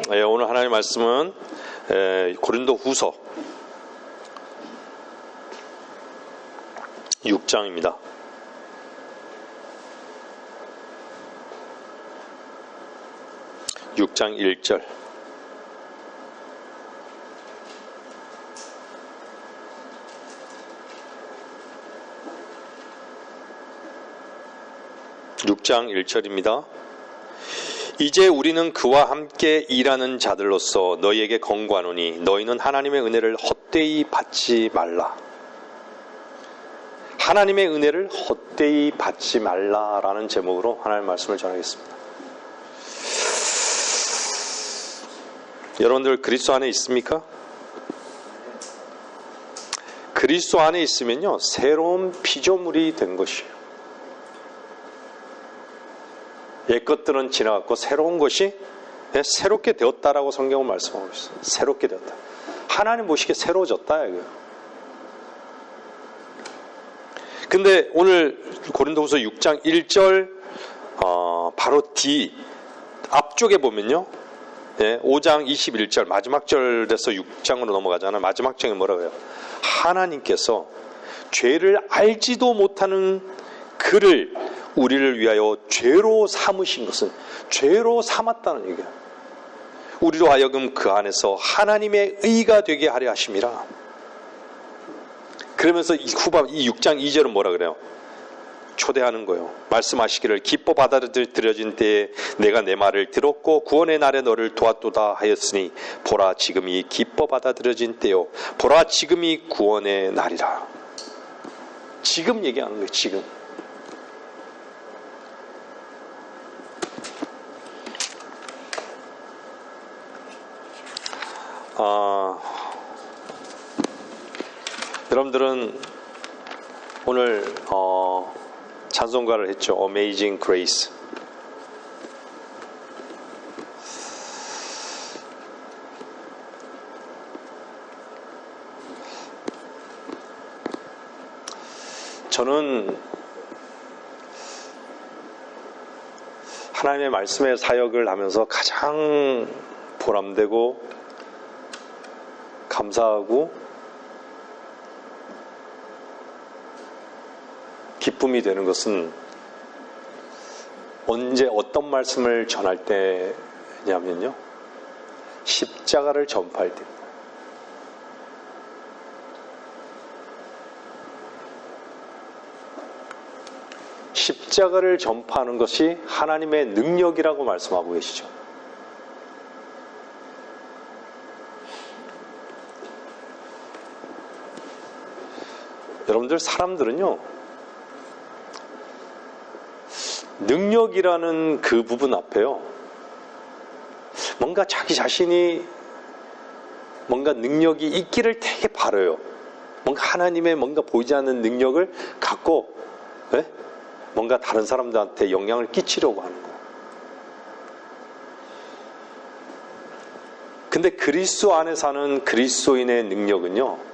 오늘 하나님의 말씀은 고린도 후서 6장입니다. 6장 1절. (6장 1절입니다) 이제 우리는 그와 함께 일하는 자들로서 너희에게 권고하노니 너희는 하나님의 은혜를 헛되이 받지 말라. 하나님의 은혜를 헛되이 받지 말라라는 제목으로 하나님의 말씀을 전하겠습니다. 여러분들 그리스도 안에 있습니까? 그리스도 안에 있으면요, 새로운 피조물이 된 것이에요. 옛것들은 지나갔고 새로운 것이 새롭게 되었다라고 성경은 말씀하고 있어요. 새롭게 되었다. 하나님 보시기에 새로워졌다 이거예요. 근데 오늘 고린도후서 6장 1절 바로 뒤 앞쪽에 보면요, 5장 21절 마지막 절에서 6장으로 넘어가잖아요. 마지막 장에 뭐라고 해요? 하나님께서 죄를 알지도 못하는 그를 우리를 위하여 죄로 삼으신 것은, 죄로 삼았다는 얘기예요. 우리로 하여금 그 안에서 하나님의 의가 되게 하려 하심이라. 그러면서 이 6장 2절은 뭐라 그래요? 초대하는 거예요. 말씀하시기를 기뻐 받아들여진 때에 내가 내 말을 들었고 구원의 날에 너를 도왔도다 하였으니 보라 지금이 기뻐 받아들여진 때요, 보라 지금이 구원의 날이라. 지금 얘기하는 거예요. 지금. 여러분들은 오늘 찬송가를 했죠. Amazing Grace. 저는 하나님의 말씀의 사역을 하면서 가장 보람되고 감사하고 기쁨이 되는 것은 언제 어떤 말씀을 전할 때냐면요, 십자가를 전파할 때입니다. 십자가를 전파하는 것이 하나님의 능력이라고 말씀하고 계시죠. 여러분들, 사람들은요, 능력이라는 그 부분 앞에요, 뭔가 자기 자신이 뭔가 능력이 있기를 되게 바라요. 뭔가 하나님의 뭔가 보이지 않는 능력을 갖고 뭔가 다른 사람들한테 영향을 끼치려고 하는 거예요. 근데 그리스도 안에 사는 그리스도인의 능력은요,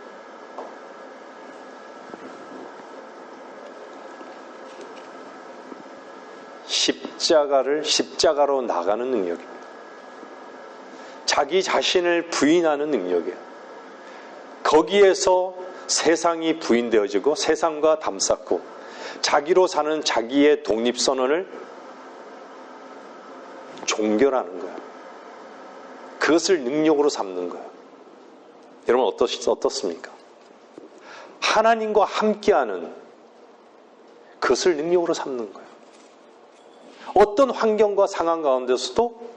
십자가로 나가는 능력입니다. 자기 자신을 부인하는 능력이에요. 거기에서 세상이 부인되어지고 세상과 담쌓고 자기로 사는 자기의 독립선언을 종결하는 거예요. 그것을 능력으로 삼는 거예요. 여러분 어떻습니까? 하나님과 함께하는 그것을 능력으로 삼는 거예요. 어떤 환경과 상황 가운데서도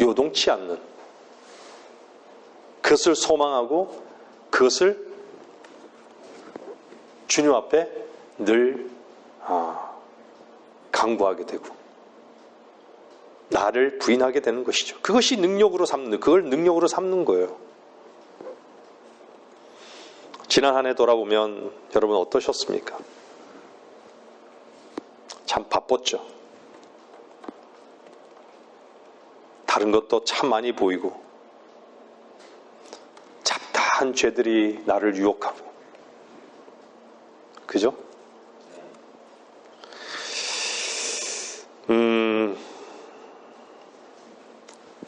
요동치 않는, 그것을 소망하고 그것을 주님 앞에 늘 강구하게 되고 나를 부인하게 되는 것이죠. 그것이 능력으로 삼는, 그걸 능력으로 삼는 거예요. 지난 한 해 돌아보면 여러분 어떠셨습니까? 참 바빴죠. 다른 것도 참 많이 보이고 잡다한 죄들이 나를 유혹하고, 그죠?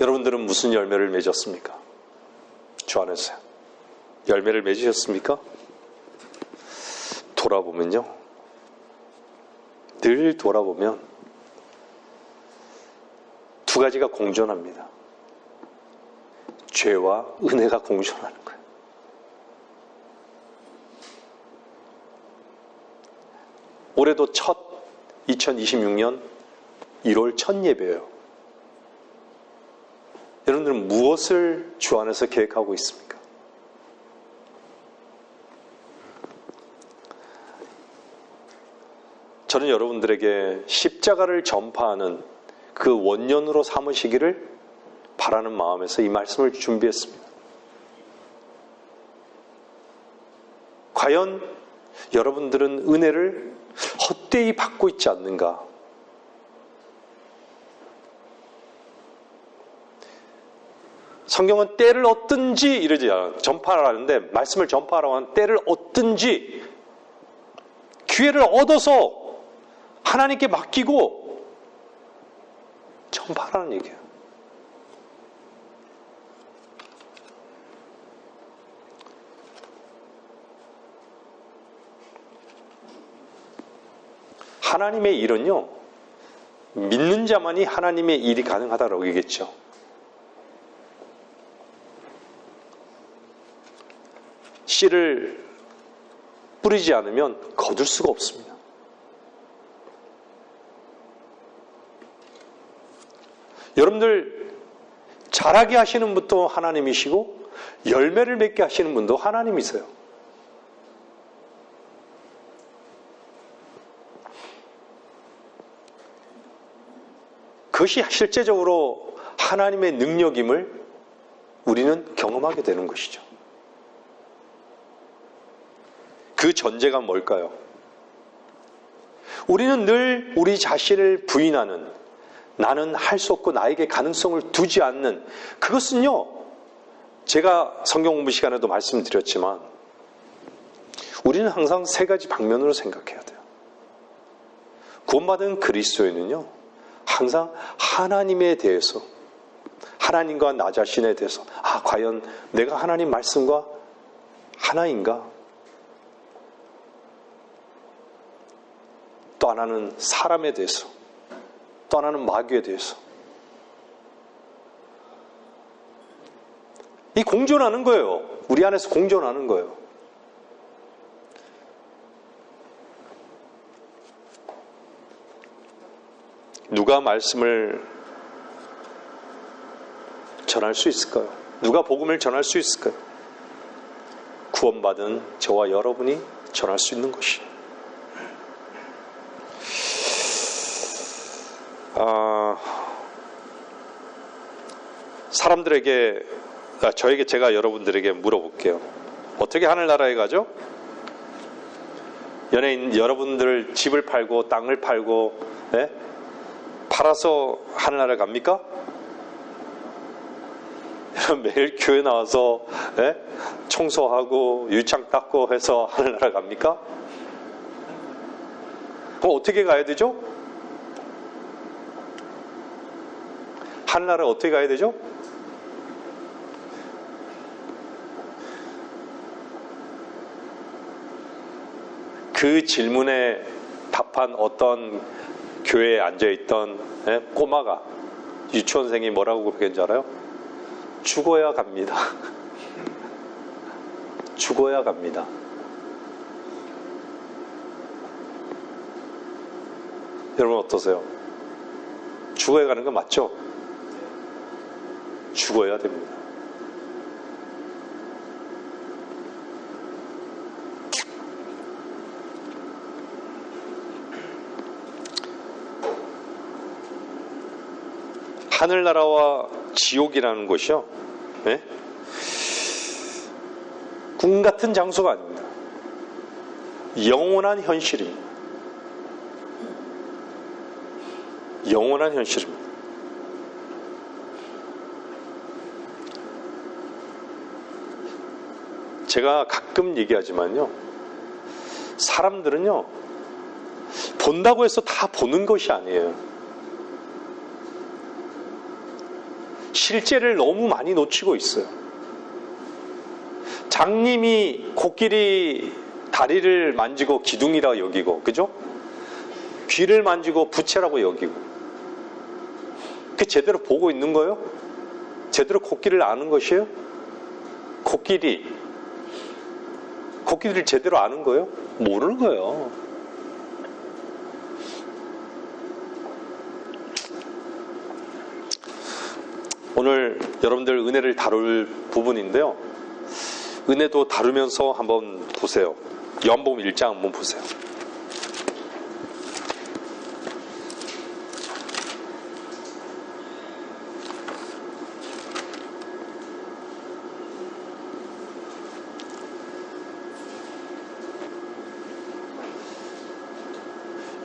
여러분들은 무슨 열매를 맺었습니까? 주 안에서요. 열매를 맺으셨습니까? 돌아보면요. 늘 돌아보면 두 가지가 공존합니다. 죄와 은혜가 공존하는 거예요. 올해도 첫 2026년 1월 첫 예배예요. 여러분들은 무엇을 주 안에서 계획하고 있습니까? 저는 여러분들에게 십자가를 전파하는 그 원년으로 삼으시기를 바라는 마음에서 이 말씀을 준비했습니다. 과연 여러분들은 은혜를 헛되이 받고 있지 않는가? 성경은 때를 얻든지 이러지 않아요. 전파를 하는데 말씀을 전파하라고 하는 때를 얻든지 기회를 얻어서 하나님께 맡기고 전파하라는 얘기예요. 하나님의 일은요, 믿는 자만이 하나님의 일이 가능하다고 얘기했죠. 씨를 뿌리지 않으면 거둘 수가 없습니다. 여러분들 자라게 하시는 분도 하나님이시고 열매를 맺게 하시는 분도 하나님이세요. 그것이 실제적으로 하나님의 능력임을 우리는 경험하게 되는 것이죠. 그 전제가 뭘까요? 우리는 늘 우리 자신을 부인하는, 나는 할 수 없고 나에게 가능성을 두지 않는, 그것은요, 제가 성경 공부 시간에도 말씀드렸지만 우리는 항상 세 가지 방면으로 생각해야 돼요. 구원받은 그리스도인은요, 항상 하나님에 대해서, 하나님과 나 자신에 대해서, 과연 내가 하나님 말씀과 하나인가? 또 하나는 사람에 대해서, 또 하나는 마귀에 대해서. 이 공존하는 거예요. 우리 안에서 공존하는 거예요. 누가 말씀을 전할 수 있을까요? 누가 복음을 전할 수 있을까요? 구원받은 저와 여러분이 전할 수 있는 것이에요. 사람들에게, 제가 여러분들에게 물어볼게요. 어떻게 하늘나라에 가죠? 연예인 여러분들 집을 팔고 땅을 팔고, 팔아서 하늘나라에 갑니까? 매일 교회 나와서 청소하고 유창 닦고 해서 하늘나라 갑니까? 그럼 어떻게 가야 되죠? 하늘나라 어떻게 가야 되죠? 그 질문에 답한 어떤 교회에 앉아있던 꼬마가, 유치원생이 뭐라고 그랬는지 알아요? 죽어야 갑니다. 죽어야 갑니다. 여러분 어떠세요? 죽어야 가는 거 맞죠? 죽어야 됩니다. 하늘나라와 지옥이라는 것이요, 꿈 같은 장소가 아닙니다. 영원한 현실입니다. 영원한 현실입니다. 제가 가끔 얘기하지만요, 사람들은요, 본다고 해서 다 보는 것이 아니에요. 실제를 너무 많이 놓치고 있어요. 장님이 코끼리 다리를 만지고 기둥이라 여기고, 그죠? 귀를 만지고 부채라고 여기고, 그 제대로 보고 있는 거예요? 제대로 코끼리를 아는 것이에요? 코끼리를 제대로 아는 거예요? 모르는 거예요. 오늘 여러분들 은혜를 다룰 부분인데요. 은혜도 다루면서 한번 보세요. 요한복음 1장 한번 보세요.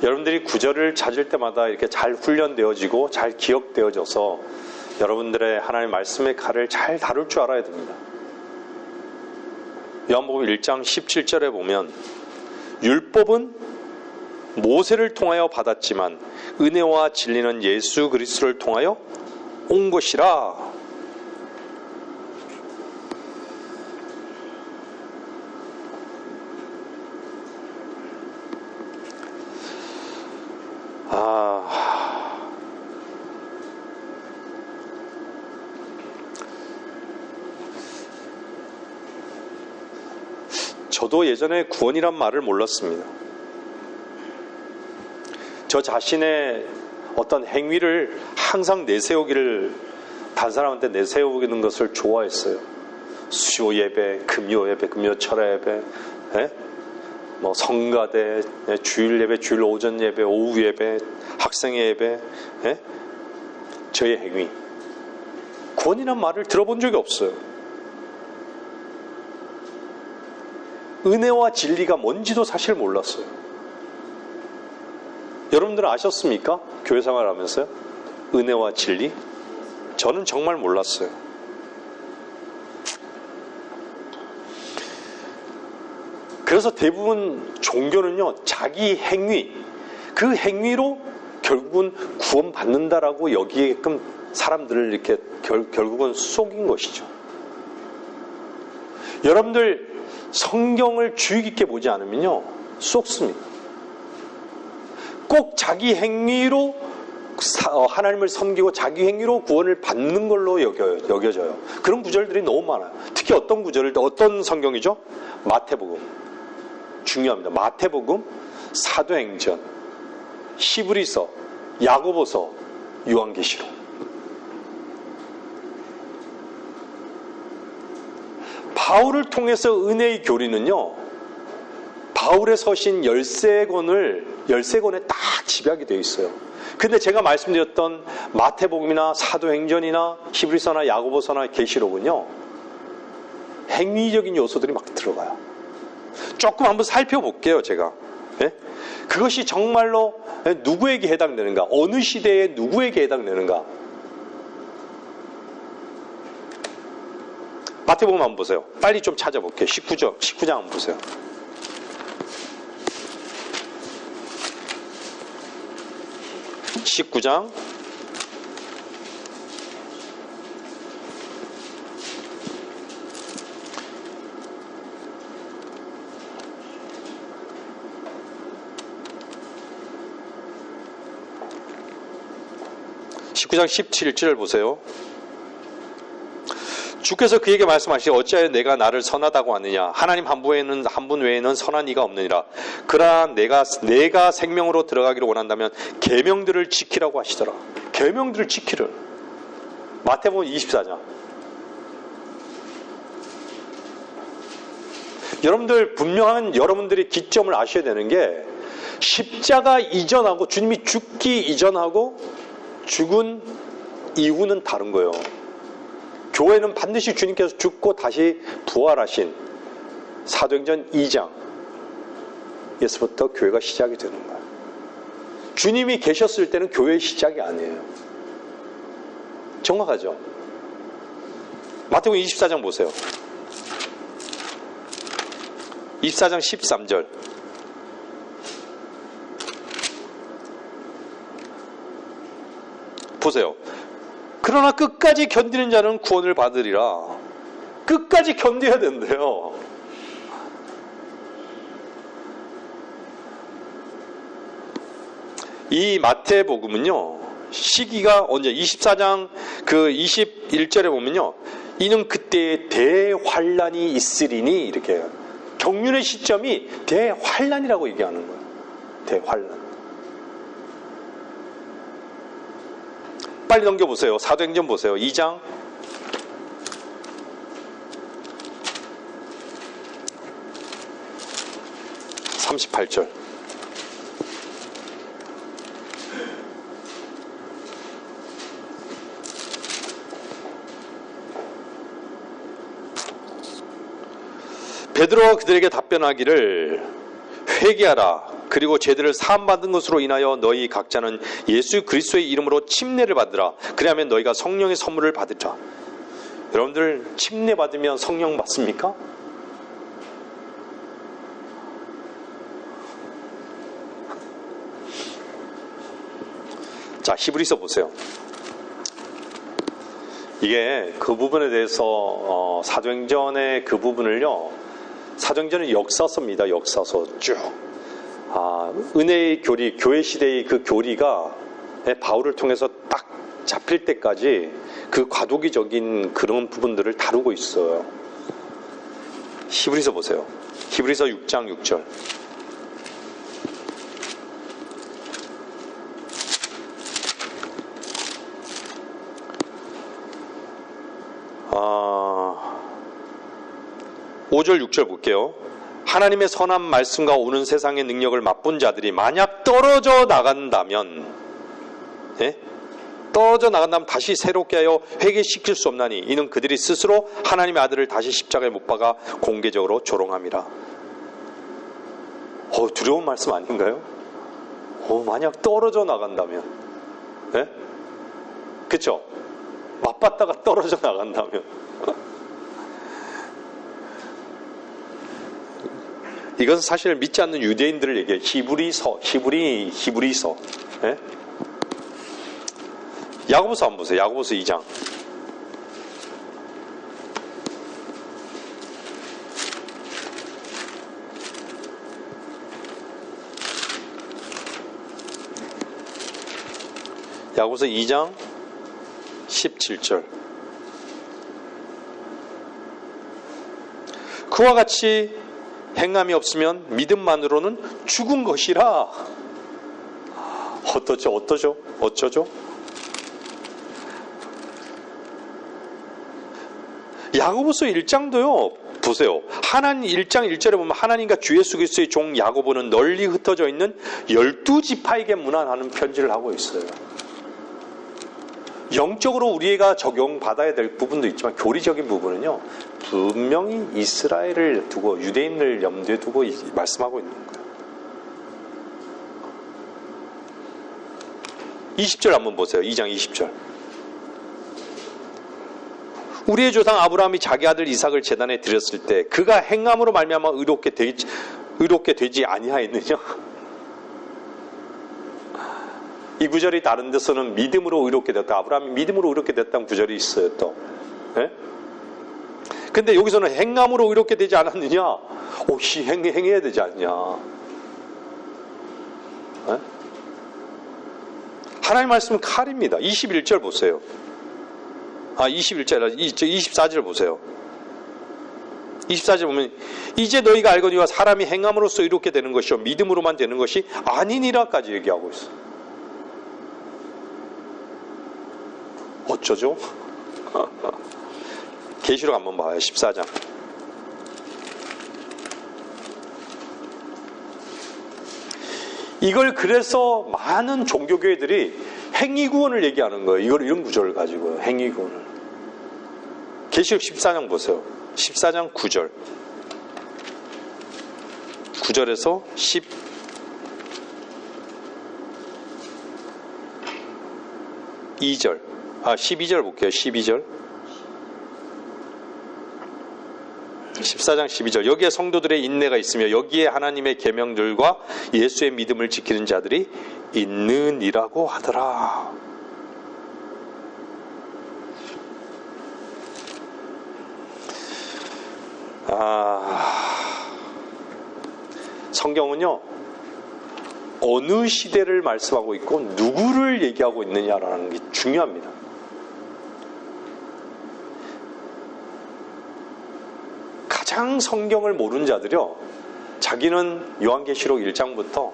여러분들이 구절을 찾을 때마다 이렇게 잘 훈련되어지고 잘 기억되어져서 여러분들의 하나님의 말씀의 칼을 잘 다룰 줄 알아야 됩니다. 요한복음 1장 17절에 보면 율법은 모세를 통하여 받았지만 은혜와 진리는 예수 그리스도를 통하여 온 것이라. 저도 예전에 구원이란 말을 몰랐습니다. 저 자신의 어떤 행위를 항상 내세우기를, 다른 사람한테 내세우는 것을 좋아했어요. 수요 예배, 금요 예배, 금요 철야 예배, 뭐 성가대, 주일 예배, 주일 오전 예배, 오후 예배, 학생회 예배, 저의 행위. 구원이란 말을 들어본 적이 없어요. 은혜와 진리가 뭔지도 사실 몰랐어요. 여러분들은 아셨습니까? 교회 생활하면서요? 은혜와 진리? 저는 정말 몰랐어요. 그래서 대부분 종교는요, 자기 행위, 그 행위로 결국은 구원받는다라고 여기게끔 사람들을 이렇게 결국은 속인 것이죠. 여러분들 성경을 주의 깊게 보지 않으면요, 쏙습니다. 꼭 자기 행위로 하나님을 섬기고 자기 행위로 구원을 받는 걸로 여겨져요. 그런 구절들이 너무 많아요. 특히 어떤 구절을, 어떤 성경이죠? 마태복음. 중요합니다. 마태복음, 사도행전, 히브리서, 야고보서, 요한계시록. 바울을 통해서 은혜의 교리는요, 바울의 서신 13권에 딱 집약이 되어 있어요. 근데 제가 말씀드렸던 마태복음이나 사도행전이나 히브리서나 야고보서나 계시록은요, 행위적인 요소들이 막 들어가요. 조금 한번 살펴볼게요, 제가. 그것이 정말로 누구에게 해당되는가, 어느 시대에 누구에게 해당되는가. 마태복음 한번 보세요. 빨리 좀 찾아볼게요. 19장 한번 보세요. (19장) (19장) 17절을 보세요. 주께서 그에게 말씀하시되 어찌하여 내가 나를 선하다고 하느냐. 하나님 한 분 외에는 선한 이가 없느니라. 그러나 내가 생명으로 들어가기를 원한다면 계명들을 지키라고 하시더라. 계명들을 지키를. 마태복음 24장. 여러분들 분명한 여러분들이 기점을 아셔야 되는 게, 십자가 이전하고 주님이 죽기 이전하고 죽은 이후는 다른 거예요. 교회는 반드시 주님께서 죽고 다시 부활하신 사도행전 2장에서부터 교회가 시작이 되는 거예요. 주님이 계셨을 때는 교회의 시작이 아니에요. 정확하죠? 마태복음 24장 보세요. 24장 13절. 보세요. 그러나 끝까지 견디는 자는 구원을 받으리라. 끝까지 견뎌야 된대요. 이 마태복음은요, 시기가 언제 24장 그 21절에 보면요, 이는 그때에 대환란이 있으리니 이렇게 해요. 경륜의 시점이 대환란이라고 얘기하는 거예요. 대환란. 빨리 넘겨보세요. 사도행전 보세요. 2장 38절. 베드로가 그들에게 답변하기를 회개하라. 그리고 죄들을 사함받은 것으로 인하여 너희 각자는 예수 그리스도의 이름으로 침례를 받으라. 그리하면 너희가 성령의 선물을 받으라. 여러분들 침례 받으면 성령 받습니까? 자, 히브리서 보세요. 이게 그 부분에 대해서 사도행전의 그 부분을요, 사도행전은 역사서입니다. 역사서 쭉. 은혜의 교리, 교회 시대의 그 교리가 바울을 통해서 딱 잡힐 때까지 그 과도기적인 그런 부분들을 다루고 있어요. 히브리서 보세요. 히브리서 6장 6절. 아, 5절 6절 볼게요. 하나님의 선한 말씀과 오는 세상의 능력을 맛본 자들이 만약 떨어져 나간다면, 떨어져 나간다면 다시 새롭게 하여 회개시킬 수 없나니 이는 그들이 스스로 하나님의 아들을 다시 십자가에 못 박아 공개적으로 조롱함이라. 두려운 말씀 아닌가요? 만약 떨어져 나간다면, 그쵸? 맞받다가 떨어져 나간다면. 이것은 사실 믿지 않는 유대인들을 얘기해요. 히브리서. 야고보서 한번 보세요. 야고보서 2장. 야고보서 2장 17절. 그와 같이 행함이 없으면 믿음만으로는 죽은 것이라. 어쩌죠? 야고보서 1장도요. 보세요. 하나님 1장 1절에 보면 하나님과 주 예수 그리스도의 종 야고보는 널리 흩어져 있는 12지파에게 문안하는 편지를 하고 있어요. 영적으로 우리가 적용받아야 될 부분도 있지만 교리적인 부분은요, 분명히 이스라엘을 두고 유대인을 염두에 두고 말씀하고 있는 거예요. 20절 한번 보세요. 2장 20절. 우리의 조상 아브라함이 자기 아들 이삭을 제단에 드렸을 때 그가 행함으로 말미암아 의롭게 되지 아니하였느냐? 이 구절이 다른 데서는 믿음으로 의롭게 됐다. 아브라함이 믿음으로 의롭게 됐다는 구절이 있어요. 또. 근데 여기서는 행함으로 의롭게 되지 않았느냐? 행해야 되지 않냐? 하나님 말씀은 칼입니다. 21절 보세요. 21절, 24절 보세요. 24절 보면 이제 너희가 알거니와 사람이 행함으로써 의롭게 되는 것이요 믿음으로만 되는 것이 아니니라까지 얘기하고 있어요. 어쩌죠? 계시록 한번 봐요. 14장. 이걸 그래서 많은 종교교회들이 행위구원을 얘기하는 거예요. 이런 구절을 가지고 행위구원을. 계시록 14장 보세요. 14장 9절. 9절에서 12절. 12절 볼게요. 12절. 14장 12절. 여기에 성도들의 인내가 있으며 여기에 하나님의 계명들과 예수의 믿음을 지키는 자들이 있느니라고 하더라. 성경은요, 어느 시대를 말씀하고 있고 누구를 얘기하고 있느냐라는 게 중요합니다. 가장 성경을 모르는 자들이요, 자기는 요한계시록 1장부터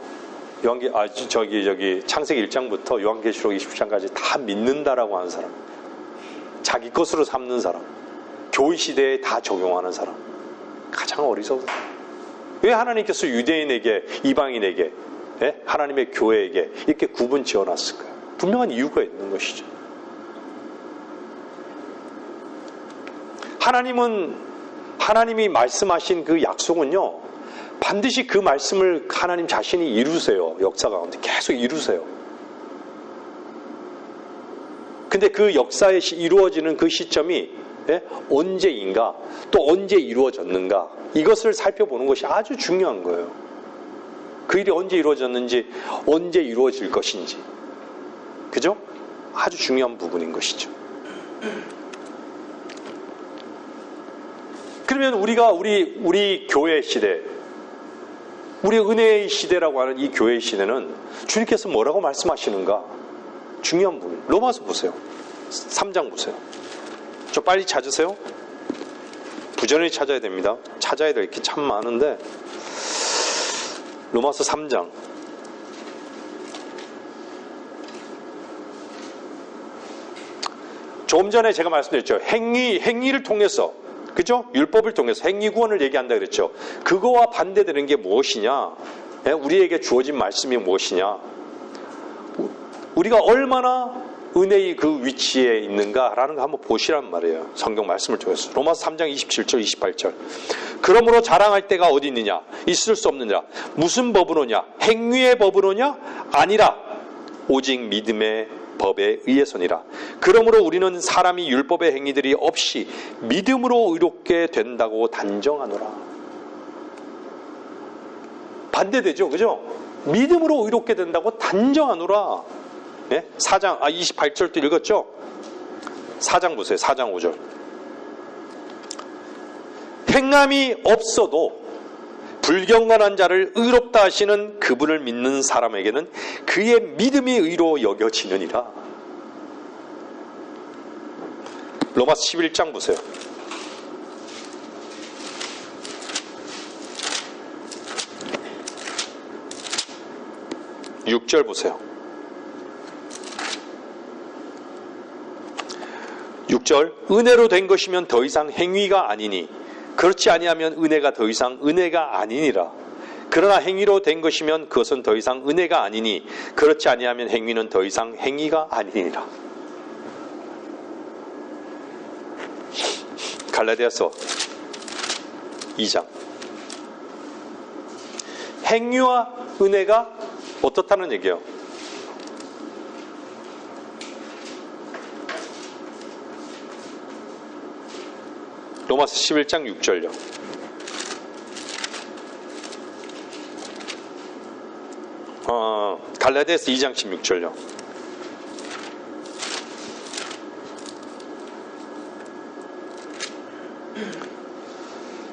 창세기 1장부터 요한계시록 20장까지 다 믿는다라고 하는 사람, 자기 것으로 삼는 사람, 교회 시대에 다 적용하는 사람, 가장 어리석은 사람. 왜 하나님께서 유대인에게, 이방인에게, 하나님의 교회에게 이렇게 구분 지어놨을까요? 분명한 이유가 있는 것이죠. 하나님이 말씀하신 그 약속은요, 반드시 그 말씀을 하나님 자신이 이루세요. 역사 가운데 계속 이루세요. 근데 그 역사에 이루어지는 그 시점이 언제인가, 또 언제 이루어졌는가, 이것을 살펴보는 것이 아주 중요한 거예요. 그 일이 언제 이루어졌는지, 언제 이루어질 것인지, 그죠? 아주 중요한 부분인 것이죠. 그러면 우리가 우리 교회 시대, 우리 은혜의 시대라고 하는 이 교회의 시대는 주님께서 뭐라고 말씀하시는가? 중요한 부분. 로마서 보세요. 3장 보세요. 좀 빨리 찾으세요. 부지런히 찾아야 됩니다. 찾아야 될 게 참 많은데, 로마서 3장. 조금 전에 제가 말씀드렸죠. 행위를 통해서, 그죠? 율법을 통해서 행위 구원을 얘기한다 그랬죠. 그거와 반대되는 게 무엇이냐? 우리에게 주어진 말씀이 무엇이냐? 우리가 얼마나 은혜의 그 위치에 있는가라는 거 한번 보시란 말이에요. 성경 말씀을 통해서. 로마서 3장 27절 28절. 그러므로 자랑할 때가 어디 있느냐? 있을 수 없느냐? 무슨 법으로냐? 행위의 법으로냐? 아니라 오직 믿음의 법에 의해서니라. 그러므로 우리는 사람이 율법의 행위들이 없이 믿음으로 의롭게 된다고 단정하노라. 반대되죠, 그죠? 믿음으로 의롭게 된다고 단정하노라. 4장 28절도 읽었죠? 4장 보세요. 4장 5절. 행함이 없어도 불경건한 자를 의롭다 하시는 그분을 믿는 사람에게는 그의 믿음이 의로 여겨지느니라. 로마서 11장 보세요. 6절 보세요. 6절. 은혜로 된 것이면 더 이상 행위가 아니니 그렇지 아니하면 은혜가 더 이상 은혜가 아니니라. 그러나 행위로 된 것이면 그것은 더 이상 은혜가 아니니 그렇지 아니하면 행위는 더 이상 행위가 아니니라. 갈라디아서 2장. 행위와 은혜가 어떻다는 얘기예요? 로마서 11장 6절요. 갈라디아서 2장 16절요.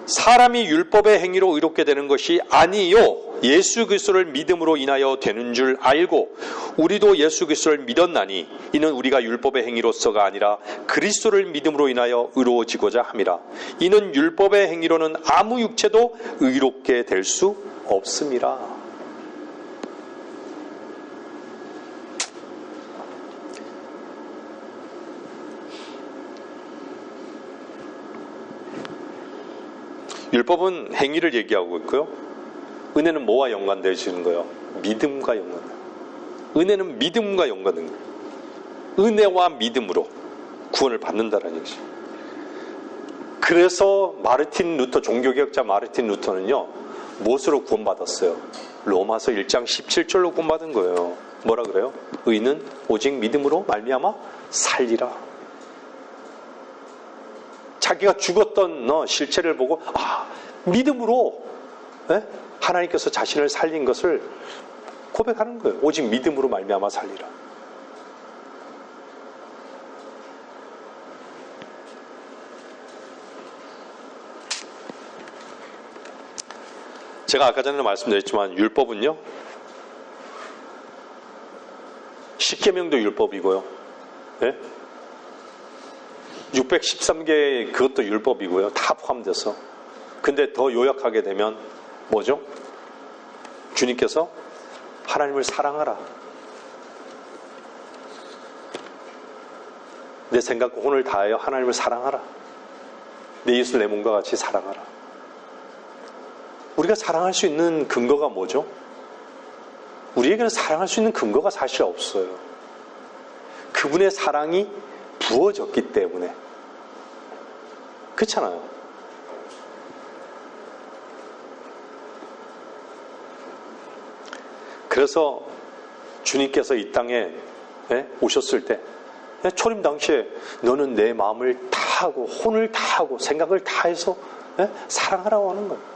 사람이 율법의 행위로 의롭게 되는 것이 아니요 예수 그리스도를 믿음으로 인하여 되는 줄 알고 우리도 예수 그리스도를 믿었나니 이는 우리가 율법의 행위로서가 아니라 그리스도를 믿음으로 인하여 의로워지고자 함이라. 이는 율법의 행위로는 아무 육체도 의롭게 될 수 없음이라. 율법은 행위를 얘기하고 있고요. 은혜는 뭐와 연관되어지는 거예요? 믿음과 연관돼요. 은혜는 믿음과 연관된 거예요. 은혜와 믿음으로 구원을 받는다라는 얘기죠. 그래서 종교개혁자 마르틴 루터는요, 무엇으로 구원받았어요? 로마서 1장 17절로 구원받은 거예요. 뭐라 그래요? 의는 오직 믿음으로 말미암아 살리라. 자기가 죽었던 실체를 보고 믿음으로 하나님께서 자신을 살린 것을 고백하는 거예요. 오직 믿음으로 말미암아 살리라. 제가 아까 전에 말씀드렸지만 율법은요, 십계명도 율법이고요, 네? 613개 그것도 율법이고요, 다 포함돼서. 근데 더 요약하게 되면 뭐죠? 주님께서 하나님을 사랑하라, 내 생각과 혼을 다하여 하나님을 사랑하라, 내 이웃을 내 몸과 같이 사랑하라. 우리가 사랑할 수 있는 근거가 뭐죠? 우리에게는 사랑할 수 있는 근거가 사실 없어요. 그분의 사랑이 부어졌기 때문에. 그렇잖아요. 그래서 주님께서 이 땅에 오셨을 때 초림 당시에 너는 내 마음을 다하고 혼을 다하고 생각을 다해서 사랑하라고 하는 거예요.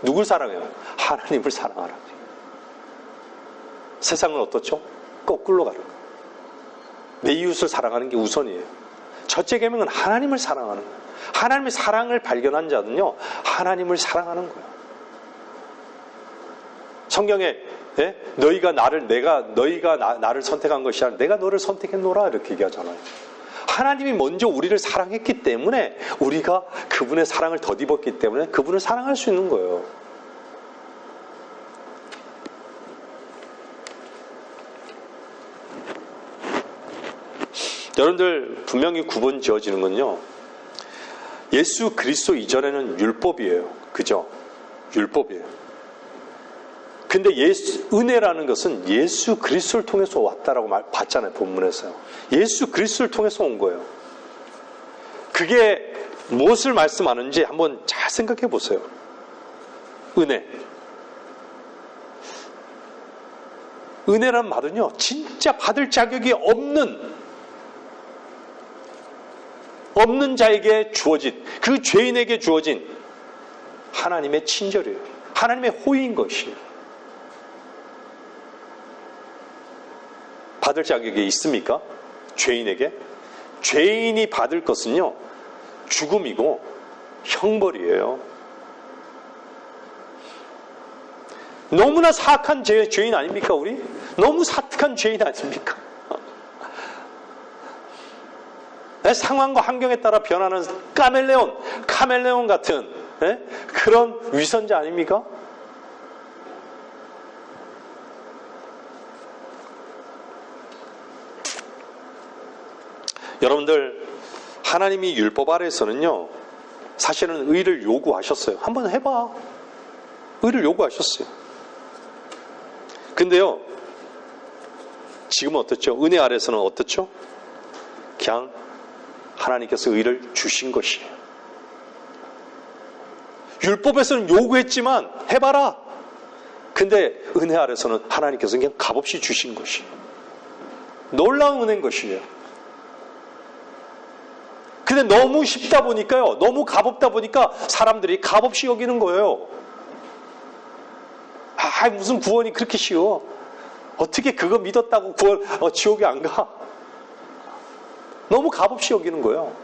누굴 사랑해요? 하나님을 사랑하라. 세상은 어떻죠? 거꾸로 가는 거예요. 내 이웃을 사랑하는 게 우선이에요. 첫째 계명은 하나님을 사랑하는 거예요. 하나님의 사랑을 발견한 자는요, 하나님을 사랑하는 거예요. 성경에 너희가 나를 선택한 것이 아니라 내가 너를 선택했노라 이렇게 얘기하잖아요. 하나님이 먼저 우리를 사랑했기 때문에 우리가 그분의 사랑을 덧입었기 때문에 그분을 사랑할 수 있는 거예요. 여러분들 분명히 구분 지어지는 건요, 예수 그리스도 이전에는 율법이에요. 그죠? 율법이에요. 근데 은혜라는 것은 예수 그리스도를 통해서 왔다라고 봤잖아요, 본문에서요. 예수 그리스도를 통해서 온 거예요. 그게 무엇을 말씀하는지 한번 잘 생각해 보세요. 은혜. 은혜란 말은요, 진짜 받을 자격이 없는 자에게 주어진, 그 죄인에게 주어진 하나님의 친절이에요. 하나님의 호의인 것이에요. 받을 자격이 있습니까? 죄인에게? 죄인이 받을 것은요, 죽음이고 형벌이에요. 너무나 사악한 죄인 아닙니까, 우리? 너무 사악한 죄인 아닙니까? 상황과 환경에 따라 변하는 카멜레온 같은 그런 위선자 아닙니까? 여러분들, 하나님이 율법 아래에서는요, 사실은 의를 요구하셨어요. 한번 해봐. 의를 요구하셨어요. 근데요, 지금은 어떻죠? 은혜 아래에서는 어떻죠? 그냥 하나님께서 의를 주신 것이에요. 율법에서는 요구했지만 해봐라. 근데 은혜 아래서는 하나님께서 그냥 값없이 주신 것이에요. 놀라운 은혜인 것이에요. 근데 너무 쉽다 보니까요, 너무 값없다 보니까 사람들이 값없이 여기는 거예요. 무슨 구원이 그렇게 쉬워? 어떻게 그거 믿었다고 지옥에 안 가? 너무 값없이 여기는 거예요.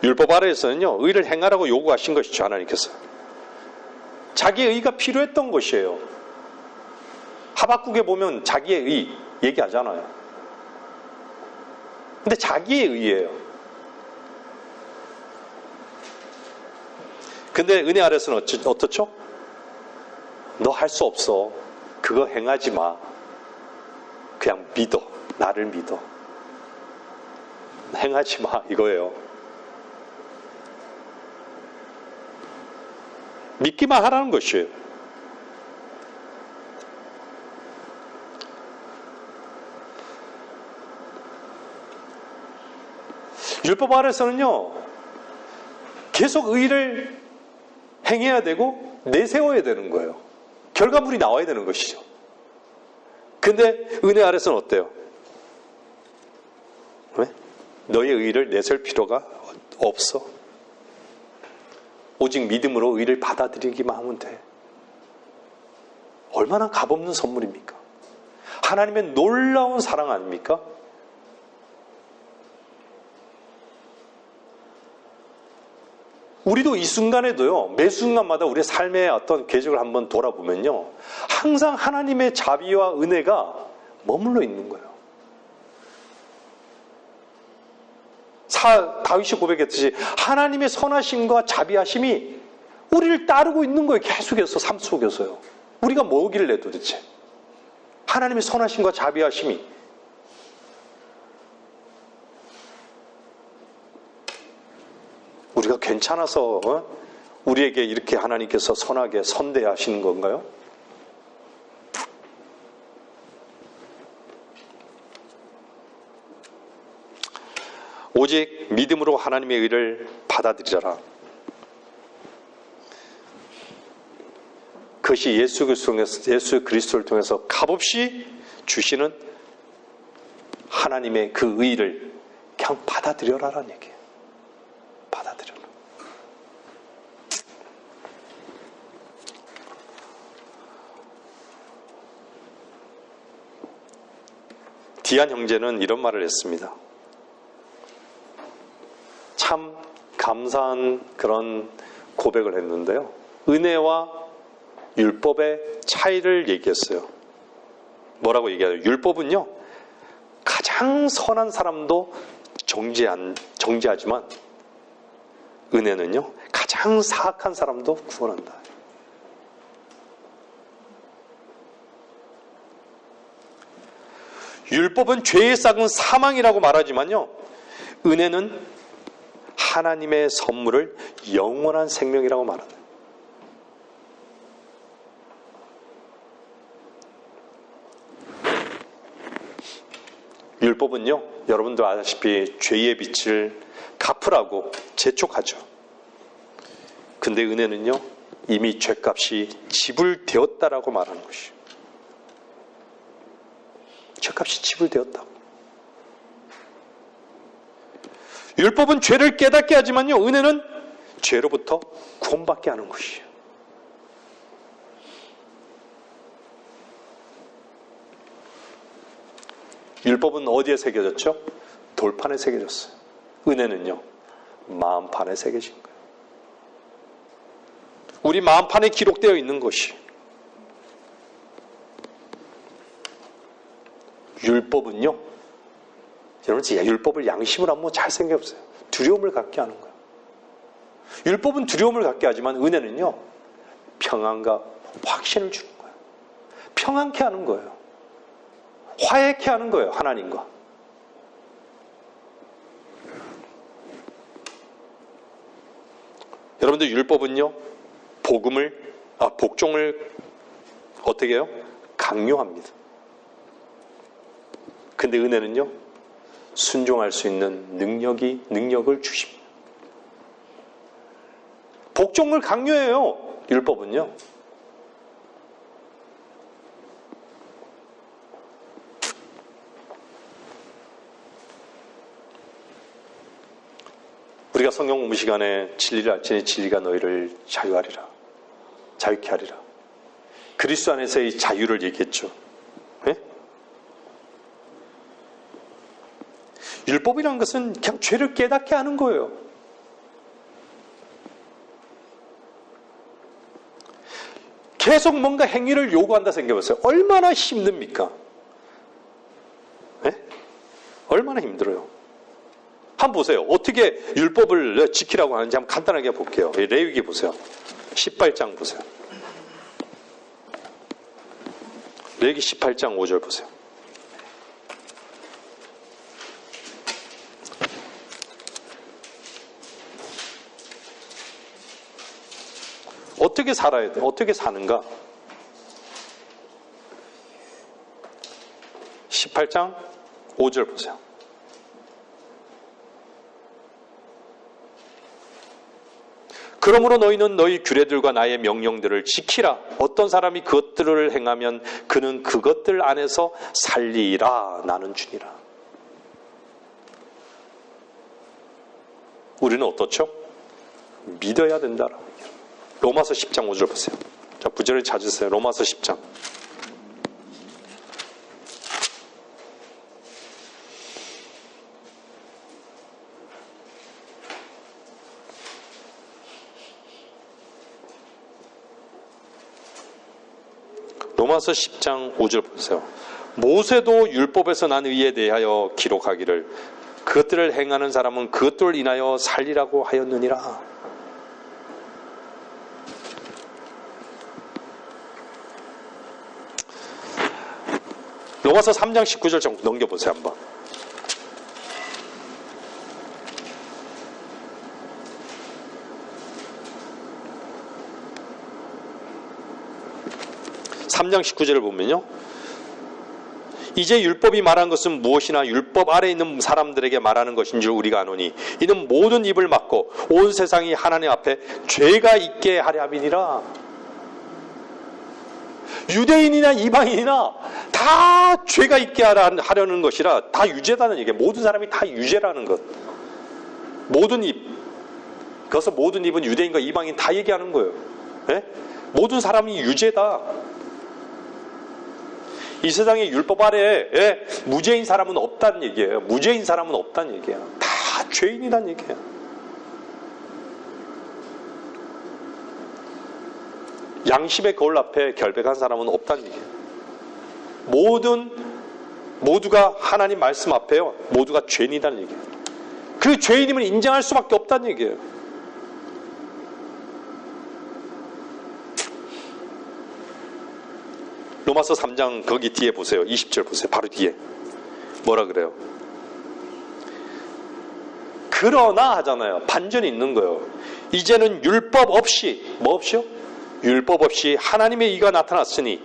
율법 아래에서는요, 의를 행하라고 요구하신 것이죠, 하나님께서. 자기의 의가 필요했던 것이에요. 하박국에 보면 자기의 의 얘기하잖아요. 근데 자기의 의예요. 근데 은혜 아래서는 어떻죠? 너 할 수 없어. 그거 행하지 마. 그냥 믿어. 나를 믿어. 행하지 마. 이거예요. 믿기만 하라는 것이에요. 율법 아래서는요, 계속 의를 행해야 되고 내세워야 되는 거예요. 결과물이 나와야 되는 것이죠. 근데 은혜 아래서는 어때요? 왜? 너의 의를 내세울 필요가 없어. 오직 믿음으로 의를 받아들이기만 하면 돼. 얼마나 값없는 선물입니까? 하나님의 놀라운 사랑 아닙니까? 우리도 이 순간에도요, 매 순간마다 우리의 삶의 어떤 궤적을 한번 돌아보면요, 항상 하나님의 자비와 은혜가 머물러 있는 거예요. 다윗이 고백했듯이 하나님의 선하심과 자비하심이 우리를 따르고 있는 거예요. 계속해서 삶 속에서요. 우리가 뭐길래 도대체? 하나님의 선하심과 자비하심이. 우리가 괜찮아서 우리에게 이렇게 하나님께서 선하게 선대하시는 건가요? 오직 믿음으로 하나님의 의를 받아들이라. 그것이 예수 그리스도를 통해서 값없이 주시는 하나님의 그 의를 그냥 받아들여라라는 얘기예요. 받아들여라. 디안 형제는 이런 말을 했습니다. 참 감사한 그런 고백을 했는데요. 은혜와 율법의 차이를 얘기했어요. 뭐라고 얘기하죠? 율법은요, 가장 선한 사람도 정죄하지만 은혜는요, 가장 사악한 사람도 구원한다. 율법은 죄의 싹은 사망이라고 말하지만요, 은혜는 하나님의 선물을 영원한 생명이라고 말합니다. 율법은요, 여러분들 아시다시피 죄의 빛을 갚으라고 재촉하죠. 근데 은혜는요, 이미 죄값이 지불되었다라고 말하는 것이에요. 죄값이 지불되었다고. 율법은 죄를 깨닫게 하지만요, 은혜는 죄로부터 구원받게 하는 것이에요. 율법은 어디에 새겨졌죠? 돌판에 새겨졌어요. 은혜는요, 마음판에 새겨진 거예요. 우리 마음판에 기록되어 있는 것이. 율법은요, 여러분, 율법을 양심으로 한번 잘 생각해보세요. 두려움을 갖게 하는 거예요. 율법은 두려움을 갖게 하지만 은혜는요, 평안과 확신을 주는 거예요. 평안케 하는 거예요. 화해케 하는 거예요, 하나님과. 여러분들, 율법은요, 복종을 어떻게 해요? 강요합니다. 근데 은혜는요, 순종할 수 있는 능력을 주십니다. 복종을 강요해요, 율법은요. 우리가 성경 공부 시간에 진리를 알지니 진리가 너희를 자유케 하리라. 그리스도 안에서의 자유를 얘기했죠. 네? 율법이란 것은 그냥 죄를 깨닫게 하는 거예요. 계속 뭔가 행위를 요구한다 생각해보세요. 얼마나 힘듭니까? 네? 얼마나 힘들어요. 한번 보세요. 어떻게 율법을 지키라고 하는지 한번 간단하게 볼게요. 레위기 보세요. 18장 보세요. 레위기 18장 5절 보세요. 어떻게 살아야 돼? 어떻게 사는가? 18장 5절 보세요. 그러므로 너희는 너희 규례들과 나의 명령들을 지키라. 어떤 사람이 그것들을 행하면 그는 그것들 안에서 살리라. 나는 주니라. 우리는 어떻죠? 믿어야 된다. 로마서 10장 5절 보세요. 자, 부절을 찾으세요. 로마서 10장. 로마서 10장 5절 보세요. 모세도 율법에서 난 의에 대하여 기록하기를 그것들을 행하는 사람은 그것들을 인하여 살리라고 하였느니라. 로마서 3장 19절 좀 넘겨보세요 한번. (3장 19절을) 보면요, 이제 율법이 말한 것은 무엇이나 율법 아래 있는 사람들에게 말하는 것인 줄 우리가 아노니 이는 모든 입을 막고 온 세상이 하나님 앞에 죄가 있게 하려 함이니라. 유대인이나 이방인이나 다 죄가 있게 하려는 것이라. 다 유죄다는 얘기예요. 모든 사람이 다 유죄라는 것. 모든 입. 그래서 모든 입은 유대인과 이방인 다 얘기하는 거예요. 네? 모든 사람이 유죄다. 이 세상에 율법 아래에 무죄인 사람은 없다는 얘기예요. 무죄인 사람은 없다는 얘기예요. 다 죄인이란 얘기예요. 양심의 거울 앞에 결백한 사람은 없다는 얘기예요. 모두가 하나님 말씀 앞에요. 모두가 죄인이라는 얘기예요. 그 죄인임을 인정할 수밖에 없다는 얘기예요. 로마서 3장 거기 뒤에 보세요. 20절 보세요. 바로 뒤에 뭐라 그래요? 그러나 하잖아요. 반전이 있는 거예요. 이제는 율법 없이, 뭐 없이요? 율법 없이 하나님의 의가 나타났으니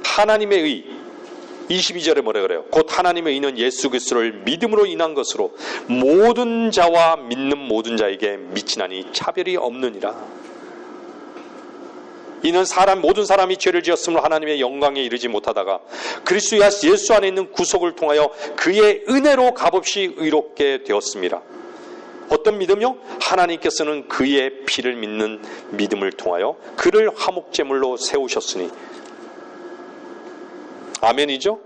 하나님의 의, 22절에 뭐라 그래요? 곧 하나님의 의는 예수 그리스도를 믿음으로 인한 것으로 모든 자와 믿는 모든 자에게 미치나니 차별이 없느니라. 이는 모든 사람이 죄를 지었으므로 하나님의 영광에 이르지 못하다가 그리스도 예수 안에 있는 구속을 통하여 그의 은혜로 값없이 의롭게 되었습니다. 어떤 믿음이요? 하나님께서는 그의 피를 믿는 믿음을 통하여 그를 화목제물로 세우셨으니. 아멘이죠?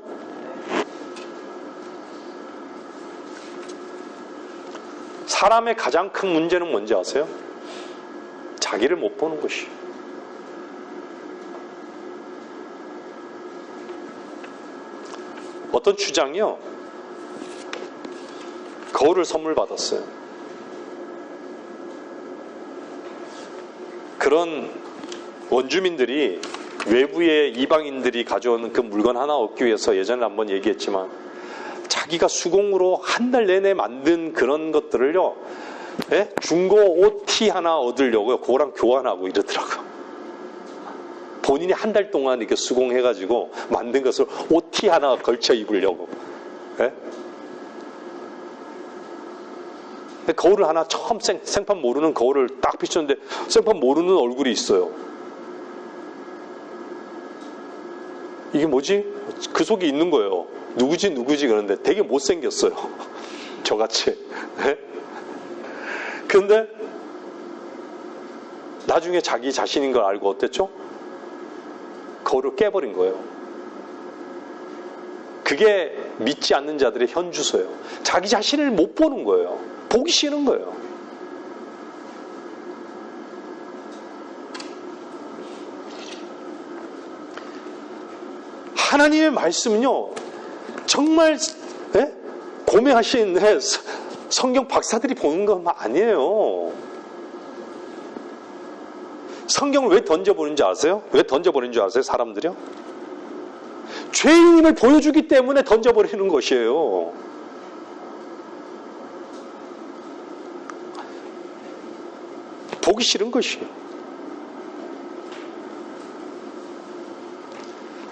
사람의 가장 큰 문제는 뭔지 아세요? 자기를 못 보는 것이에요. 어떤 주장이요, 거울을 선물 받았어요. 그런 원주민들이 외부의 이방인들이 가져온 그 물건 하나 얻기 위해서 예전에 한번 얘기했지만 자기가 수공으로 한 달 내내 만든 그런 것들을요, 중고 옷 티 하나 얻으려고요, 그거랑 교환하고 이러더라고요. 본인이 한 달 동안 이렇게 수공해가지고 만든 것을 옷 티 하나 걸쳐 입으려고. 거울을 하나 처음 생판 모르는 거울을 딱 비쳤는데 생판 모르는 얼굴이 있어요. 이게 뭐지? 그 속에 있는 거예요. 누구지 그러는데 되게 못생겼어요. 저같이. 그런데 나중에 자기 자신인 걸 알고 어땠죠? 거울을 깨버린 거예요. 그게 믿지 않는 자들의 현주소예요. 자기 자신을 못 보는 거예요. 보기 싫은 거예요. 하나님의 말씀은요, 정말 고매하신 성경 박사들이 보는 건 아니에요. 성경을 왜 던져보는지 아세요? 왜 던져버리는 줄 아세요? 사람들이요? 죄인임을 보여주기 때문에 던져버리는 것이에요. 보기 싫은 것이에요.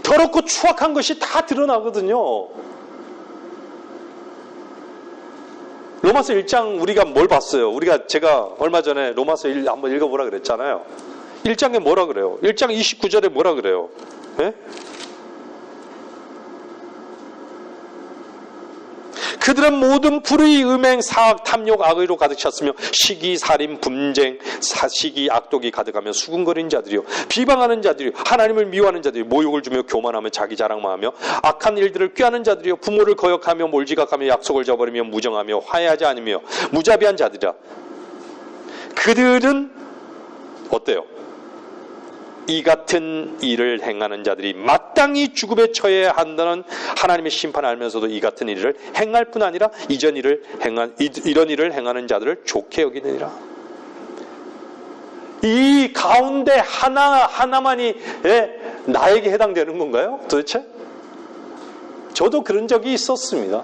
더럽고 추악한 것이 다 드러나거든요. 로마서 1장 우리가 뭘 봤어요? 제가 얼마 전에 로마서 1 한번 읽어보라 그랬잖아요. 1장에 뭐라 그래요? 1장 29절에 뭐라 그래요? 그들은 모든 불의, 음행, 사악, 탐욕, 악의로 가득 찼으며 시기, 살인, 분쟁, 시기, 악독이 가득하며 수군거리는 자들이요, 비방하는 자들이요, 하나님을 미워하는 자들이요, 모욕을 주며 교만하며 자기 자랑만 하며 악한 일들을 꾀하는 자들이요, 부모를 거역하며 몰지각하며 약속을 저버리며 무정하며 화해하지 않으며 무자비한 자들이라. 그들은 어때요? 이 같은 일을 행하는 자들이 마땅히 죽음에 처해야 한다는 하나님의 심판을 알면서도 이 같은 일을 행할 뿐 아니라 이런 일을 행하는 자들을 좋게 여기느니라. 이 가운데 하나만이 나에게 해당되는 건가요? 도대체? 저도 그런 적이 있었습니다.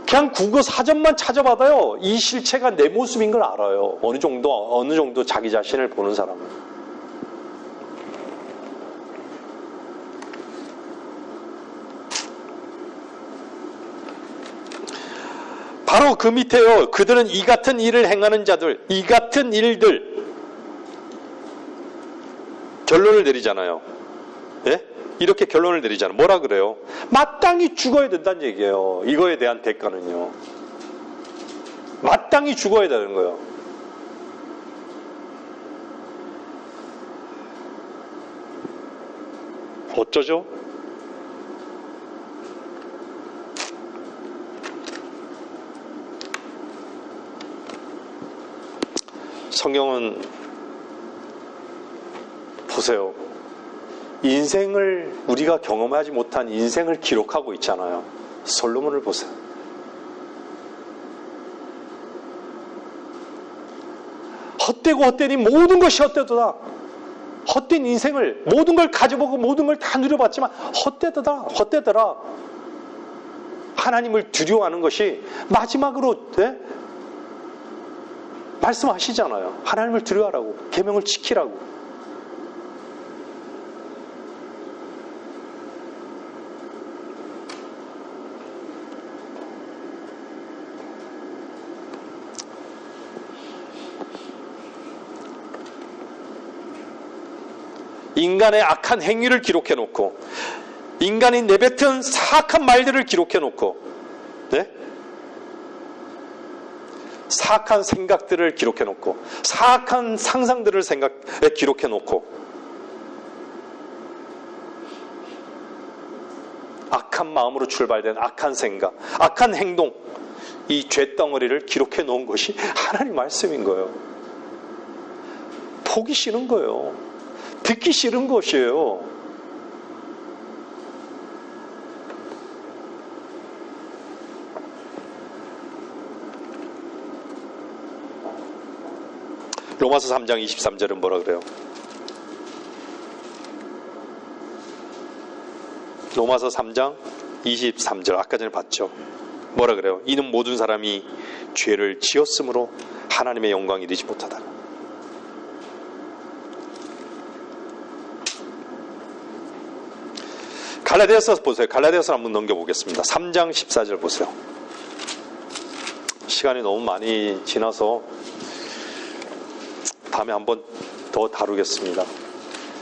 그냥 국어 사전만 찾아봐도요, 이 실체가 내 모습인 걸 알아요. 어느 정도 자기 자신을 보는 사람은. 바로 그 밑에요. 그들은 이 같은 일을 행하는 자들, 이 같은 일들 결론을 내리잖아요. 예? 이렇게 결론을 내리잖아요. 뭐라 그래요? 마땅히 죽어야 된다는 얘기예요. 이거에 대한 대가는요. 마땅히 죽어야 되는 거예요. 어쩌죠? 성경은 보세요. 인생을 우리가 경험하지 못한 인생을 기록하고 있잖아요. 솔로몬을 보세요. 헛되고 헛되니 모든 것이 헛되도다. 헛된 인생을 모든 걸 가져보고 모든 걸 다 누려봤지만 헛되더라. 하나님을 두려워하는 것이 마지막으로 말씀하시잖아요. 하나님을 두려워하라고, 계명을 지키라고. 인간의 악한 행위를 기록해놓고, 인간이 내뱉은 사악한 말들을 기록해놓고, 사악한 생각들을 기록해놓고, 사악한 상상들을 기록해놓고, 악한 마음으로 출발된 악한 생각, 악한 행동, 이 죄덩어리를 기록해놓은 것이 하나님 말씀인 거예요. 보기 싫은 거예요. 듣기 싫은 것이에요. 로마서 3장 23절은 뭐라 그래요? 로마서 3장 23절 아까 전에 봤죠? 뭐라 그래요? 이는 모든 사람이 죄를 지었으므로 하나님의 영광이 이르지 못하다. 갈라디아서 보세요. 갈라디아서 한번 넘겨보겠습니다. 3장 14절 보세요. 시간이 너무 많이 지나서 다음에 한번 더 다루겠습니다.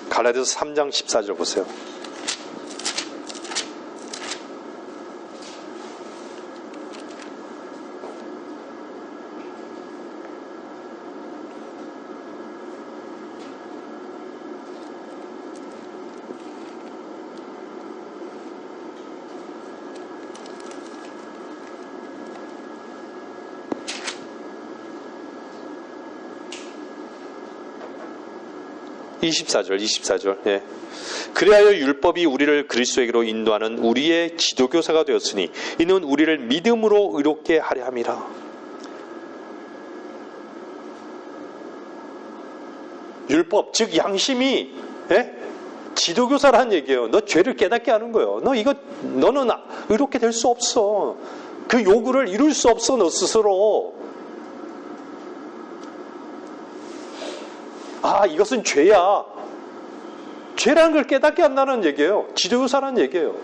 갈라디아서 3장 14절 보세요. (24절) 예. 그리하여 율법이 우리를 그리스도에게로 인도하는 우리의 지도교사가 되었으니 이는 우리를 믿음으로 의롭게 하려 함이라. 율법 즉 양심이 지도교사라는 얘기예요. 너 죄를 깨닫게 하는 거예요. 너는 의롭게 될 수 없어. 그 요구를 이룰 수 없어. 너 스스로. 이것은 죄야. 죄라는 걸 깨닫게 한다는 얘기예요. 지도교사라는 얘기예요.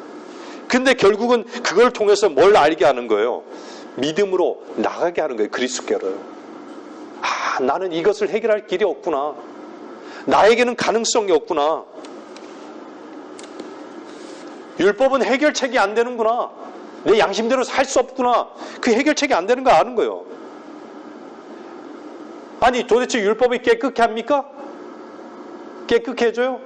근데 결국은 그걸 통해서 뭘 알게 하는 거예요? 믿음으로 나가게 하는 거예요. 그리스도께로요. 나는 이것을 해결할 길이 없구나. 나에게는 가능성이 없구나. 율법은 해결책이 안 되는구나. 내 양심대로 살 수 없구나. 그 해결책이 안 되는 거 아는 거예요. 아니 도대체 율법이 깨끗게 합니까? 깨끗게 해줘요?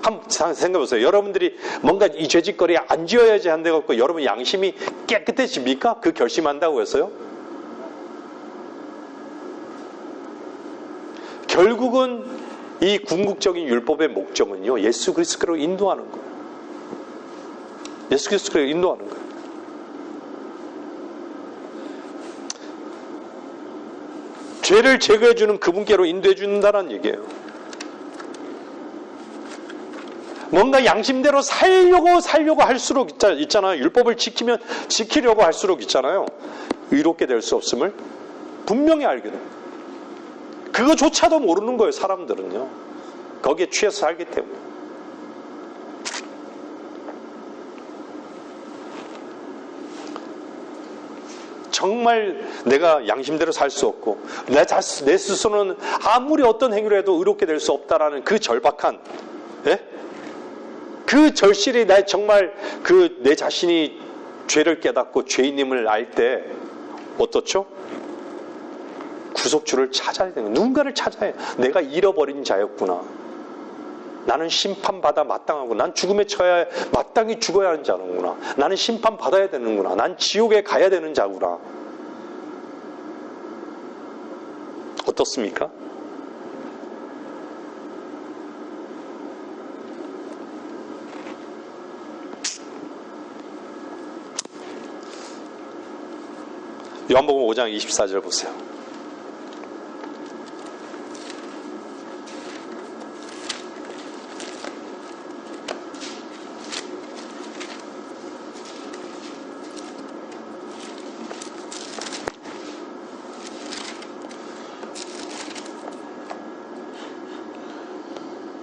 한번 생각해보세요. 여러분들이 뭔가 이 죄짓거리 안 지어야지 한데 갖고 여러분 양심이 깨끗해집니까? 그 결심한다고 해서요? 결국은 이 궁극적인 율법의 목적은요, 예수 그리스도로 인도하는 거예요. 예수 그리스도로 인도하는 거예요. 죄를 제거해주는 그분께로 인도해준다는 얘기예요. 뭔가 양심대로 살려고 할수록 있잖아요. 율법을 지키려고 할수록 있잖아요. 의롭게 될 수 없음을 분명히 알게 됩니다. 그거조차도 모르는 거예요, 사람들은요. 거기에 취해서 살기 때문에. 정말 내가 양심대로 살 수 없고 내 스스로는 아무리 어떤 행위를 해도 의롭게 될 수 없다라는 그 절박한, 예? 그 절실히 정말 내 자신이 죄를 깨닫고 죄인임을 알 때 어떻죠? 구속주를 찾아야 되는 거예요. 누군가를 찾아야 해요. 내가 잃어버린 자였구나. 나는 심판받아 마땅하고 난 죽음에 처해 마땅히 죽어야 하는 자는구나. 나는 심판받아야 되는구나. 난 지옥에 가야 되는 자구나. 어떻습니까? 요한복음 5장 24절 보세요.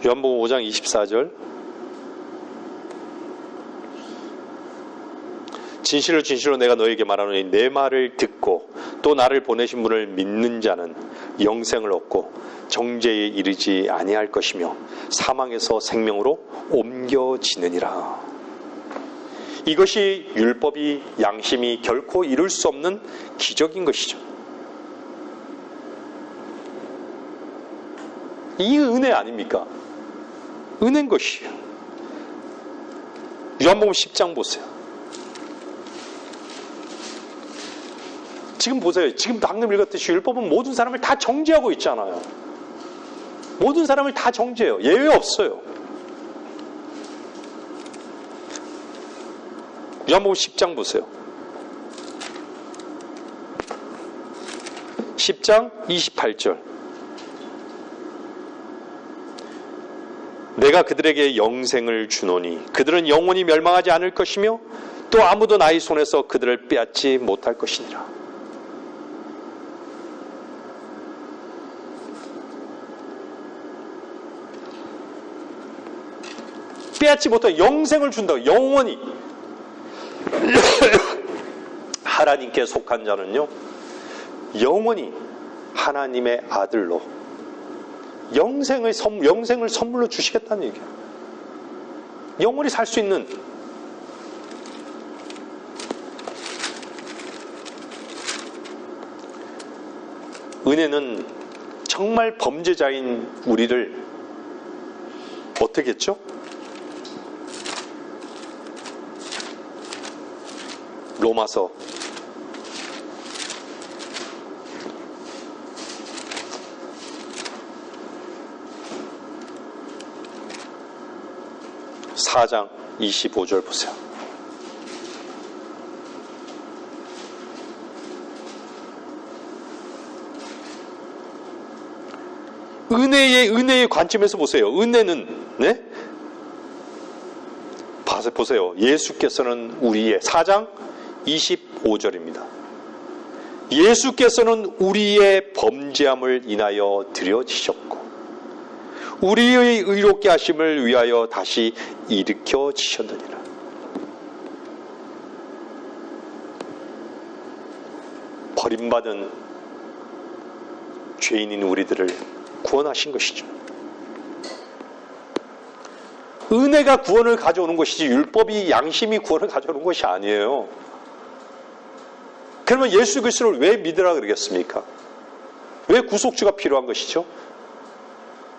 요한복음 5장 24절. 진실로 진실로 내가 너에게 말하노니 내 말을 듣고 또 나를 보내신 분을 믿는 자는 영생을 얻고 정죄에 이르지 아니할 것이며 사망에서 생명으로 옮겨지느니라. 이것이 율법이 양심이 결코 이룰 수 없는 기적인 것이죠. 이 은혜 아닙니까? 은혜인 것이에요. 요한복음 10장 보세요. 지금 보세요. 지금 방금 읽었듯이 율법은 모든 사람을 다 정죄하고 있잖아요. 모든 사람을 다 정죄해요. 예외 없어요. 요한복음 10장 보세요. 10장 28절. 내가 그들에게 영생을 주노니 그들은 영원히 멸망하지 않을 것이며 또 아무도 나의 손에서 그들을 빼앗지 못할 것이니라. 빼앗지 못할 영생을 준다고. 영원히. 하나님께 속한 자는요, 영원히 하나님의 아들로 영생을 선물로 주시겠다는 얘기예요. 영원히 살 수 있는. 은혜는 정말 범죄자인 우리를 어떻게 했죠? 로마서 4장 25절 보세요. 은혜의 관점에서 보세요. 은혜는, 네? 보세요. 예수께서는 우리의 4장 25절입니다. 예수께서는 우리의 범죄함을 인하여 드려지셨고 우리의 의롭게 하심을 위하여 다시 일으켜지셨느니라. 버림받은 죄인인 우리들을 구원하신 것이죠. 은혜가 구원을 가져오는 것이지 율법이 양심이 구원을 가져오는 것이 아니에요. 그러면 예수 그리스도를 왜 믿으라 그러겠습니까? 왜 구속주가 필요한 것이죠?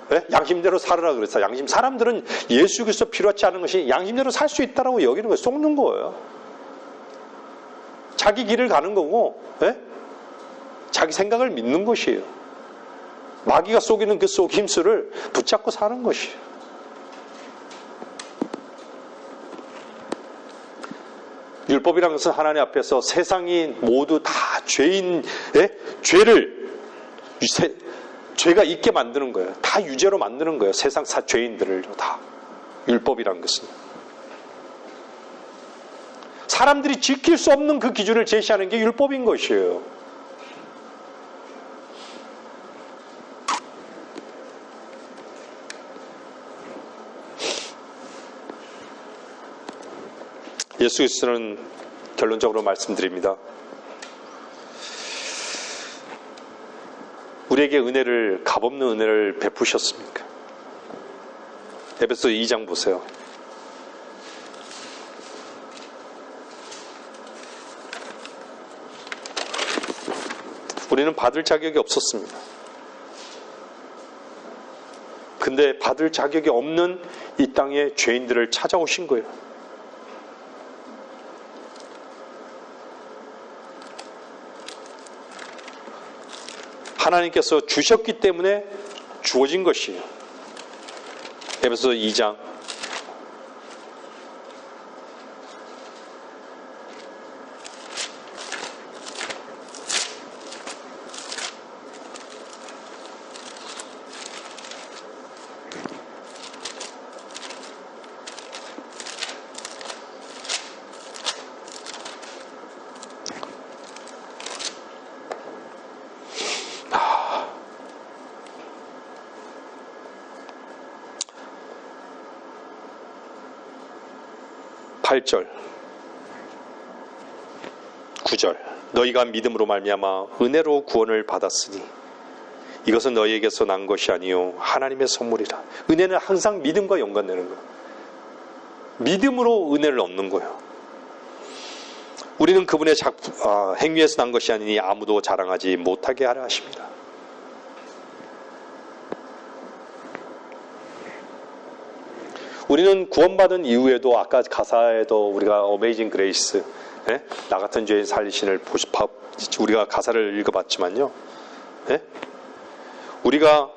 네? 양심대로 살으라 그랬어요. 사람들은 예수 그리스도 필요하지 않은 것이 양심대로 살 수 있다라고 여기는 거예요. 속는 거예요. 자기 길을 가는 거고, 네? 자기 생각을 믿는 것이에요. 마귀가 속이는 그 속임수를 붙잡고 사는 것이에요. 율법이라는 것은 하나님 앞에서 세상이 모두 다 죄가 있게 만드는 거예요. 다 유죄로 만드는 거예요. 세상 죄인들을 다. 율법이라는 것은. 사람들이 지킬 수 없는 그 기준을 제시하는 게 율법인 것이에요. 예수 그리스도는 결론적으로 말씀드립니다. 우리에게 값없는 은혜를 베푸셨습니까? 에베소 2장 보세요. 우리는 받을 자격이 없었습니다. 근데 받을 자격이 없는 이 땅에 죄인들을 찾아오신 거예요. 하나님께서 주셨기 때문에 주어진 것이에요. 에베소 2장 (8절) 9절 너희가 믿음으로 말미암아 은혜로 구원을 받았으니 이것은 너희에게서 난 것이 아니요 하나님의 선물이라. 은혜는 항상 믿음과 연관되는 거예요. 믿음으로 은혜를 얻는 거예요. 우리는 그분의 행위에서 난 것이 아니니 아무도 자랑하지 못하게 하려 하십니다. 우리는 구원받은 이후에도 아까 가사에도 우리가 어메이징 그레이스, 나 같은 죄인 살리신을 우리가 가사를 읽어봤지만요. 우리가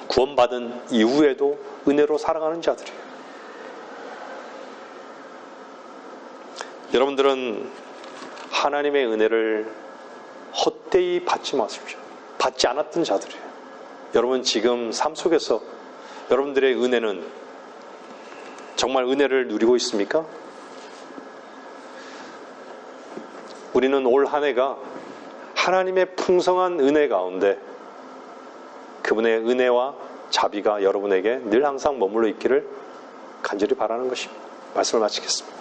구원받은 이후에도 은혜로 살아가는 자들이에요. 여러분들은 하나님의 은혜를 헛되이 받지 마십시오. 받지 않았던 자들이에요. 여러분 지금 삶 속에서 여러분들의 은혜는 정말 은혜를 누리고 있습니까? 우리는 올 한 해가 하나님의 풍성한 은혜 가운데 그분의 은혜와 자비가 여러분에게 늘 항상 머물러 있기를 간절히 바라는 것입니다. 말씀을 마치겠습니다.